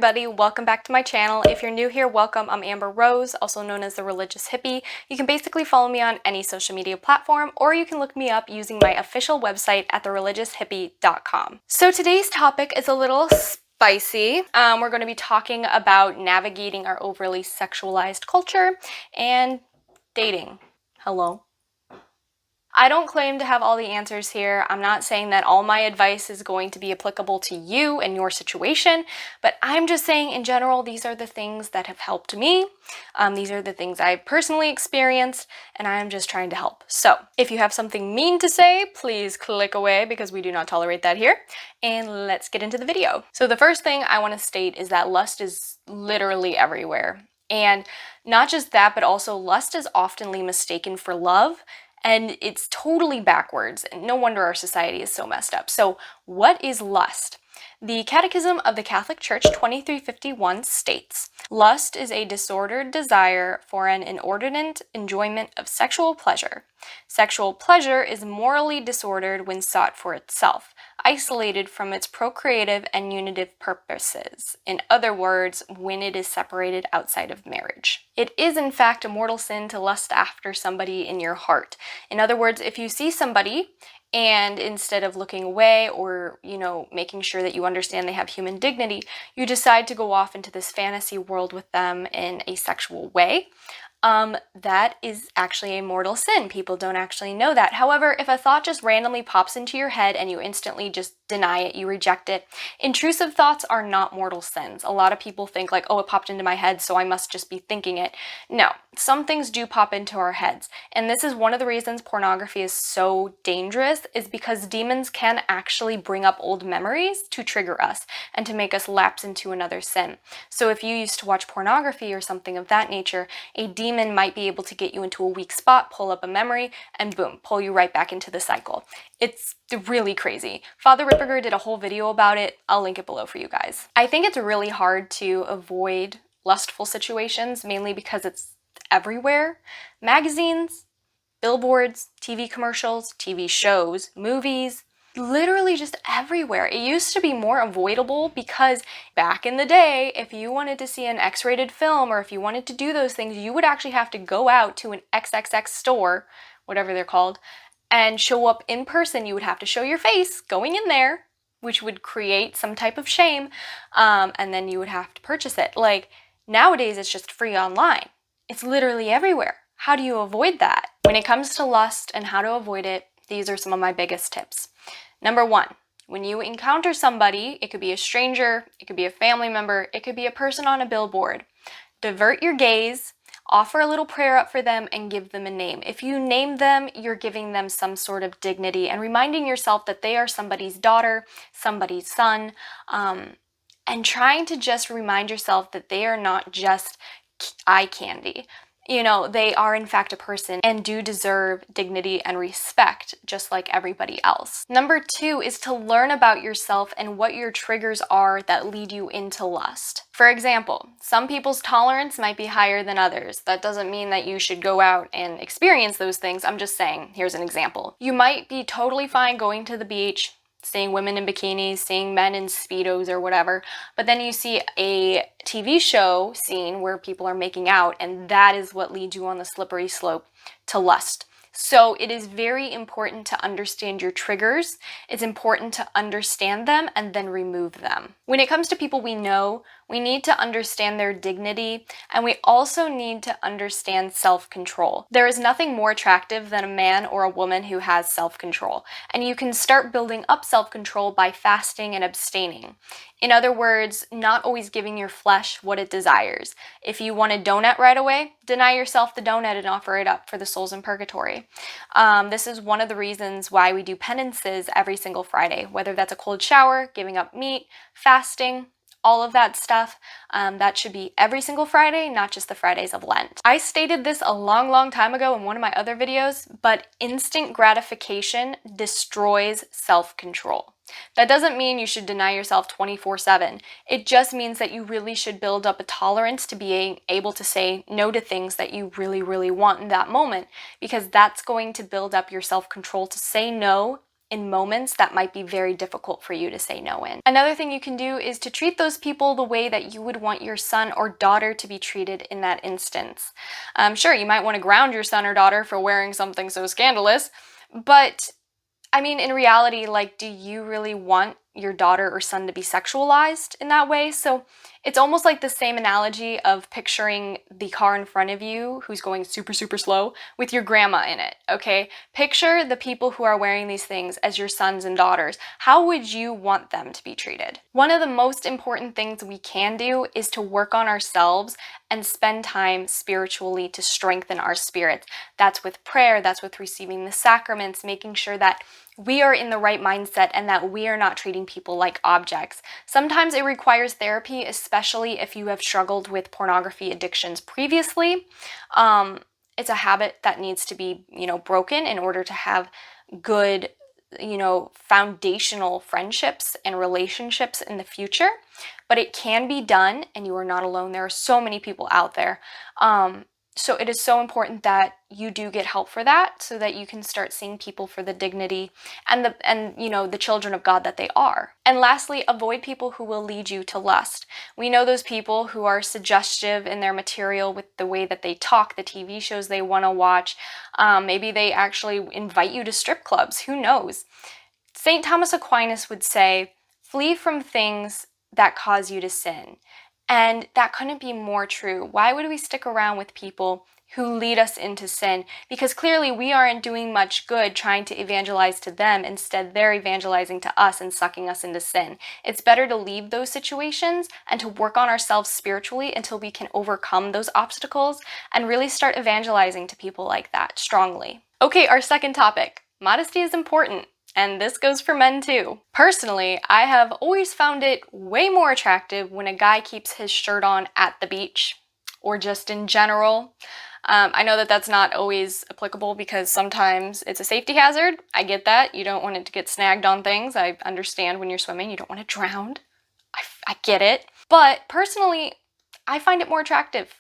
everybody, welcome back to my channel. If you're new here, welcome. I'm Amber Rose, also known as the Religious Hippie. You can basically follow me on any social media platform, or you can look me up using my official website at thereligioushippie.com. So today's topic is a little spicy. We're going to be talking about navigating our overly sexualized culture and dating. Hello. I don't claim to have all the answers here. I'm not saying that all my advice is going to be applicable to you and your situation, but I'm just saying in general, these are the things that have helped me. These are the things I've personally experienced, and I'm just trying to help. So if you have something mean to say, please click away because we do not tolerate that here. And let's get into the video. So the first thing I want to state is that lust is literally everywhere. And not just that, but also lust is oftenly mistaken for love. And it's totally backwards, and no wonder our society is so messed up. So what is lust? The Catechism of the Catholic Church 2351 states, "Lust is a disordered desire for an inordinate enjoyment of sexual pleasure. Sexual pleasure is morally disordered when sought for itself, isolated from its procreative and unitive purposes. In other words, when it is separated outside of marriage. It is in fact a mortal sin to lust after somebody in your heart. In other words, if you see somebody and instead of looking away or, making sure that you understand they have human dignity, you decide to go off into this fantasy world with them in a sexual way, that is actually a mortal sin. People don't actually know that. However, if a thought just randomly pops into your head and you instantly just deny it, you reject it, intrusive thoughts are not mortal sins. A lot of people think like, oh, it popped into my head, so I must just be thinking it. No, some things do pop into our heads. And this is one of the reasons pornography is so dangerous, is because demons can actually bring up old memories to trigger us and to make us lapse into another sin. So if you used to watch pornography or something of that nature, a demon might be able to get you into a weak spot, pull up a memory, and boom, pull you right back into the cycle. It's really crazy. Father Ripperger did a whole video about it. I'll link it below for you guys. I think it's really hard to avoid lustful situations, mainly because it's everywhere. Magazines, billboards, TV commercials, TV shows, movies, literally just everywhere. It used to be more avoidable because back in the day, if you wanted to see an X-rated film or if you wanted to do those things, you would actually have to go out to an XXX store, whatever they're called, and show up in person. You would have to show your face going in there, which would create some type of shame, and then you would have to purchase it. Like nowadays, it's just free online. It's literally everywhere. How do you avoid that? When it comes to lust and how to avoid it, these are some of my biggest tips. Number one, when you encounter somebody, it could be a stranger, it could be a family member, it could be a person on a billboard, divert your gaze, offer a little prayer up for them, and give them a name. If you name them, you're giving them some sort of dignity and reminding yourself that they are somebody's daughter, somebody's son, and trying to just remind yourself that they are not just eye candy. They are in fact a person and do deserve dignity and respect just like everybody else. Number two is to learn about yourself and what your triggers are that lead you into lust. For example, some people's tolerance might be higher than others. That doesn't mean that you should go out and experience those things. I'm just saying, here's an example. You might be totally fine going to the beach, seeing women in bikinis, seeing men in Speedos or whatever, but then you see a TV show scene where people are making out, and that is what leads you on the slippery slope to lust. So it is very important to understand your triggers. It's important to understand them and then remove them. When it comes to people we know, we need to understand their dignity, and we also need to understand self-control. There is nothing more attractive than a man or a woman who has self-control, and you can start building up self-control by fasting and abstaining. In other words, not always giving your flesh what it desires. If you want a donut right away, deny yourself the donut and offer it up for the souls in purgatory. This is one of the reasons why we do penances every single Friday, whether that's a cold shower, giving up meat, fasting, all of that stuff. That should be every single Friday, not just the Fridays of Lent. I stated this a long time ago in one of my other videos, but instant gratification destroys self-control. That doesn't mean you should deny yourself 24/7. It just means that you really should build up a tolerance to being able to say no to things that you really want in that moment, because that's going to build up your self-control to say no in moments that might be very difficult for you to say no in. Another thing you can do is to treat those people the way that you would want your son or daughter to be treated in that instance. Sure, you might want to ground your son or daughter for wearing something so scandalous, but I mean, in reality, like, do you really want your daughter or son to be sexualized in that way? So it's almost like the same analogy of picturing the car in front of you who's going super, super slow with your grandma in it, okay? Picture the people who are wearing these things as your sons and daughters. How would you want them to be treated? One of the most important things we can do is to work on ourselves and spend time spiritually to strengthen our spirits. That's with prayer, that's with receiving the sacraments, making sure that we are in the right mindset and that we are not treating people like objects. Sometimes it requires therapy, especially if you have struggled with pornography addictions previously. It's a habit that needs to be, broken in order to have good, foundational friendships and relationships in the future. But it can be done, and you are not alone. There are so many people out there. So it is so important that you do get help for that, so that you can start seeing people for the dignity and the children of God that they are. And lastly, avoid people who will lead you to lust. We know those people who are suggestive in their material with the way that they talk, the TV shows they want to watch. Maybe they actually invite you to strip clubs. Who knows? St. Thomas Aquinas would say, flee from things that cause you to sin. And that couldn't be more true. Why would we stick around with people who lead us into sin? Because clearly we aren't doing much good trying to evangelize to them. Instead, they're evangelizing to us and sucking us into sin. It's better to leave those situations and to work on ourselves spiritually until we can overcome those obstacles and really start evangelizing to people like that strongly. Okay, our second topic. Modesty is important. And this goes for men too. Personally, I have always found it way more attractive when a guy keeps his shirt on at the beach, or just in general. I know that that's not always applicable because sometimes it's a safety hazard. I get that. You don't want it to get snagged on things. I understand when you're swimming, you don't want to drown. I get it. But personally, I find it more attractive.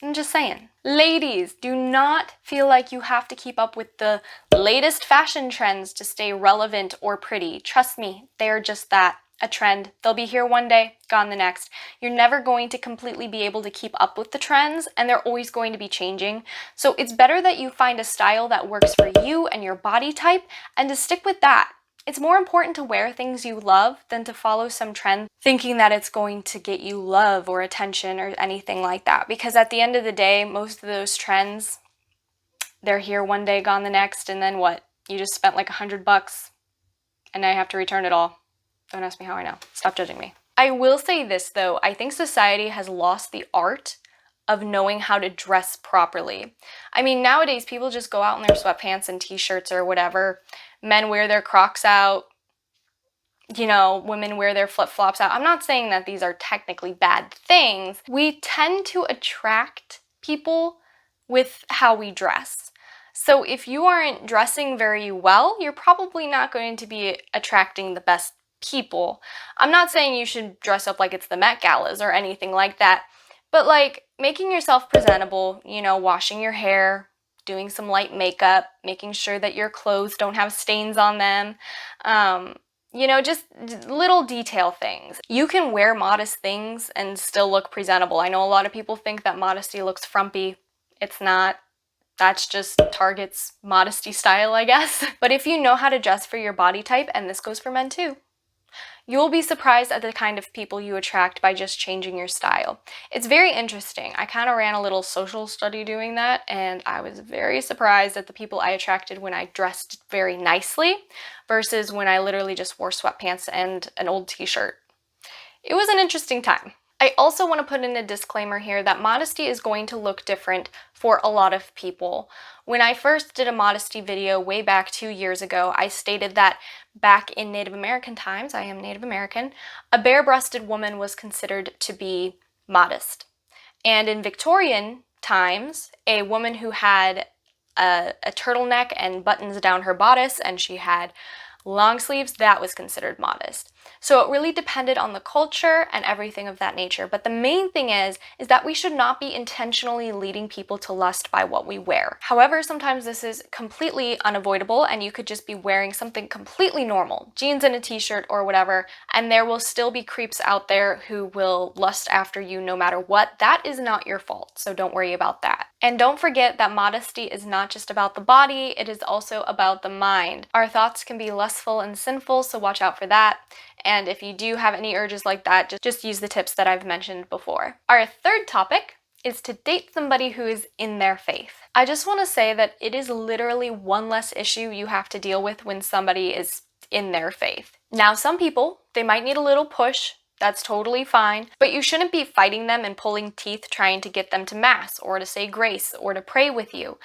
I'm just saying. Ladies, do not feel like you have to keep up with the latest fashion trends to stay relevant or pretty. Trust me, they're just that, a trend. They'll be here one day, gone the next. You're never going to completely be able to keep up with the trends, and they're always going to be changing. So it's better that you find a style that works for you and your body type, and to stick with that. It's more important to wear things you love than to follow some trend thinking that it's going to get you love or attention or anything like that. Because at the end of the day, most of those trends, they're here one day, gone the next, and then what? You just spent like $100 and now you have to return it all. Don't ask me how I know. Stop judging me. I will say this though, I think society has lost the art of knowing how to dress properly. I mean, nowadays people just go out in their sweatpants and t-shirts or whatever. Men wear their Crocs out, women wear their flip-flops out. I'm not saying that these are technically bad things. We tend to attract people with how we dress. So if you aren't dressing very well, you're probably not going to be attracting the best people. I'm not saying you should dress up like it's the Met Galas or anything like that, but like making yourself presentable, washing your hair, doing some light makeup, making sure that your clothes don't have stains on them, just little detail things. You can wear modest things and still look presentable. I know a lot of people think that modesty looks frumpy. It's not. That's just Target's modesty style, I guess. But if you know how to dress for your body type, and this goes for men too, you'll be surprised at the kind of people you attract by just changing your style. It's very interesting. I kind of ran a little social study doing that, and I was very surprised at the people I attracted when I dressed very nicely versus when I literally just wore sweatpants and an old t-shirt. It was an interesting time. I also want to put in a disclaimer here that modesty is going to look different for a lot of people. When I first did a modesty video way back 2 years ago, I stated that back in Native American times, I am Native American, a bare-breasted woman was considered to be modest. And in Victorian times, a woman who had a turtleneck and buttons down her bodice and she had long sleeves, that was considered modest. So it really depended on the culture and everything of that nature. But the main thing is that we should not be intentionally leading people to lust by what we wear. However, sometimes this is completely unavoidable and you could just be wearing something completely normal, jeans and a t-shirt or whatever, and there will still be creeps out there who will lust after you no matter what. That is not your fault, so don't worry about that. And don't forget that modesty is not just about the body, it is also about the mind. Our thoughts can be lustful and sinful, so watch out for that. And if you do have any urges like that, just use the tips that I've mentioned before. Our third topic is to date somebody who is in their faith. I just want to say that it is literally one less issue you have to deal with when somebody is in their faith. Now, some people, they might need a little push. That's totally fine, but you shouldn't be fighting them and pulling teeth trying to get them to mass or to say grace or to pray with you.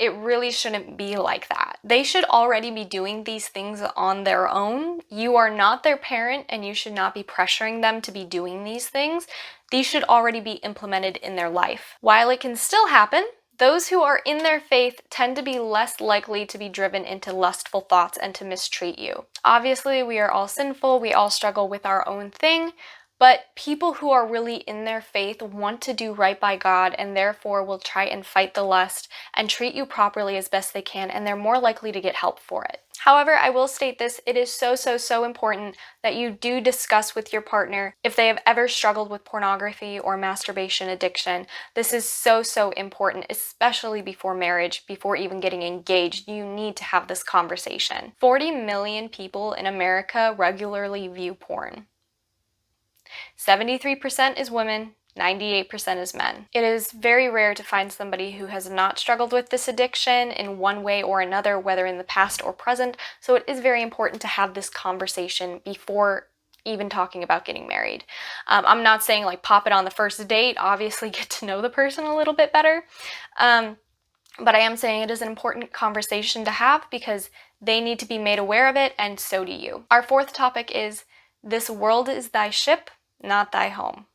It really shouldn't be like that. They should already be doing these things on their own. You are not their parent and you should not be pressuring them to be doing these things. These should already be implemented in their life. While it can still happen, those who are in their faith tend to be less likely to be driven into lustful thoughts and to mistreat you. Obviously, we are all sinful, we all struggle with our own thing, but people who are really in their faith want to do right by God and therefore will try and fight the lust and treat you properly as best they can, and they're more likely to get help for it. However, I will state this, it is so important that you do discuss with your partner if they have ever struggled with pornography or masturbation addiction. This is so important, especially before marriage, before even getting engaged. You need to have this conversation. 40 million people in America regularly view porn. 73% is women, 98% is men. It is very rare to find somebody who has not struggled with this addiction in one way or another, whether in the past or present, so it is very important to have this conversation before even talking about getting married. I'm not saying like pop it on the first date, obviously get to know the person a little bit better, but I am saying it is an important conversation to have because they need to be made aware of it, and so do you. Our fourth topic is, "This world is thy ship, not thy home."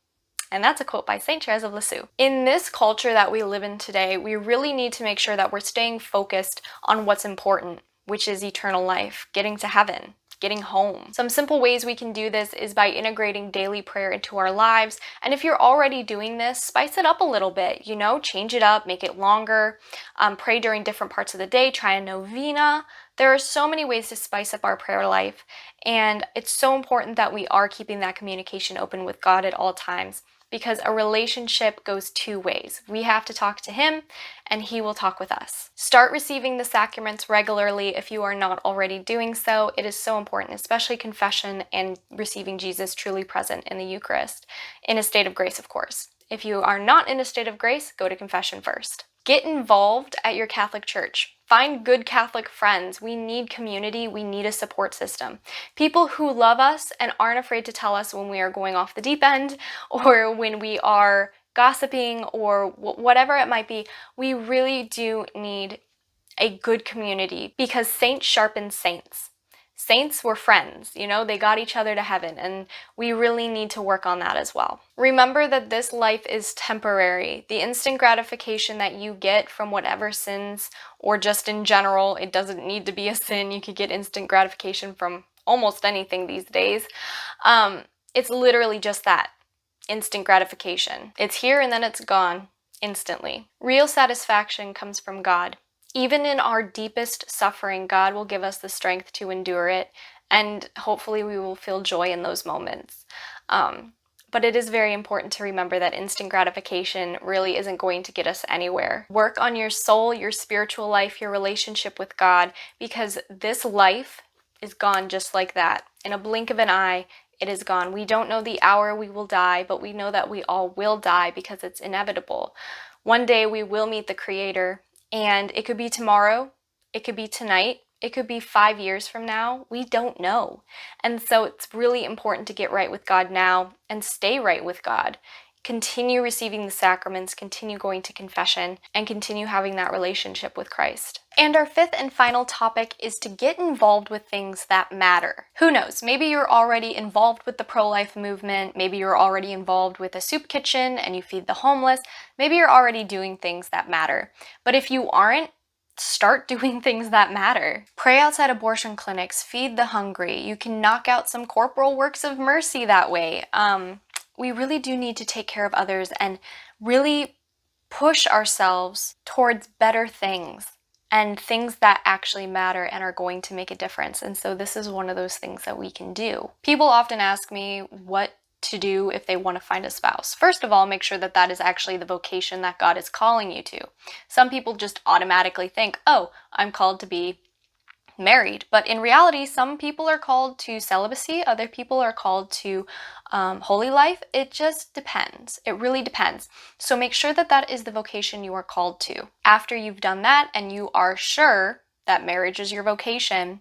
And that's a quote by St. Therese of Lisieux. In this culture that we live in today, we really need to make sure that we're staying focused on what's important, which is eternal life, getting to heaven, getting home. Some simple ways we can do this is by integrating daily prayer into our lives. And if you're already doing this, spice it up a little bit, you know, change it up, make it longer, pray during different parts of the day, try a novena. There are so many ways to spice up our prayer life, and it's so important that we are keeping that communication open with God at all times, because a relationship goes two ways. We have to talk to Him, and He will talk with us. Start receiving the sacraments regularly if you are not already doing so. It is so important, especially confession and receiving Jesus truly present in the Eucharist, in a state of grace, of course. If you are not in a state of grace, go to confession first. Get involved at your Catholic church. Find good Catholic friends. We need community. We need a support system. People who love us and aren't afraid to tell us when we are going off the deep end or when we are gossiping or whatever it might be. We really do need a good community because saints sharpen saints. Saints were friends, you know, they got each other to heaven, and we really need to work on that as well. Remember that this life is temporary. The instant gratification that you get from whatever sins, or just in general, it doesn't need to be a sin, you could get instant gratification from almost anything these days. It's literally just that, instant gratification. It's here and then it's gone instantly. Real satisfaction comes from God. Even in our deepest suffering, God will give us the strength to endure it, and hopefully we will feel joy in those moments. But it is very important to remember that instant gratification really isn't going to get us anywhere. Work on your soul, your spiritual life, your relationship with God, because this life is gone just like that. In a blink of an eye, it is gone. We don't know the hour we will die, but we know that we all will die because it's inevitable. One day we will meet the Creator. And it could be tomorrow, it could be tonight, it could be 5 years from now. We don't know. And so it's really important to get right with God now and stay right with God. Continue receiving the sacraments, continue going to confession, and continue having that relationship with Christ. And our fifth and final topic is to get involved with things that matter. Who knows? Maybe you're already involved with the pro-life movement. Maybe you're already involved with a soup kitchen and you feed the homeless. Maybe you're already doing things that matter. But if you aren't, start doing things that matter. Pray outside abortion clinics, feed the hungry. You can knock out some corporal works of mercy that way. We really do need to take care of others and really push ourselves towards better things and things that actually matter and are going to make a difference. And so this is one of those things that we can do. People often ask me what to do if they want to find a spouse. First of all, make sure that that is actually the vocation that God is calling you to. Some people just automatically think, oh, I'm called to be married. But in reality, some people are called to celibacy, other people are called to holy life. It just depends. It really depends. So make sure that that is the vocation you are called to. After you've done that and you are sure that marriage is your vocation,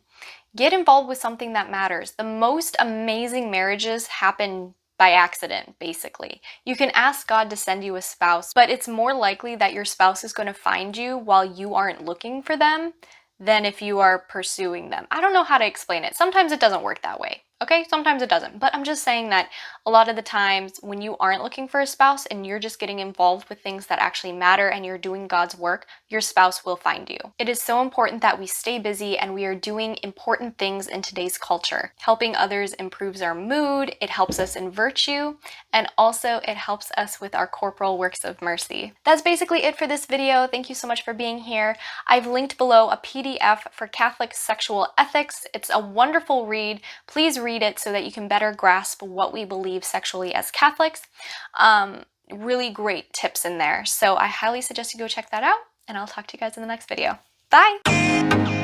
get involved with something that matters. The most amazing marriages happen by accident, basically. You can ask God to send you a spouse, but it's more likely that your spouse is going to find you while you aren't looking for them than if you are pursuing them. I don't know how to explain it. Sometimes it doesn't work that way. Okay, sometimes it doesn't, but I'm just saying that a lot of the times when you aren't looking for a spouse and you're just getting involved with things that actually matter and you're doing God's work, your spouse will find you. It is so important that we stay busy and we are doing important things in today's culture. Helping others improves our mood, it helps us in virtue, and also it helps us with our corporal works of mercy. That's basically it for this video. Thank you so much for being here. I've linked below a PDF for Catholic sexual ethics. It's a wonderful read. Please read it so that you can better grasp what we believe sexually as Catholics. Really great tips in there. So I highly suggest you go check that out, and I'll talk to you guys in the next video. Bye!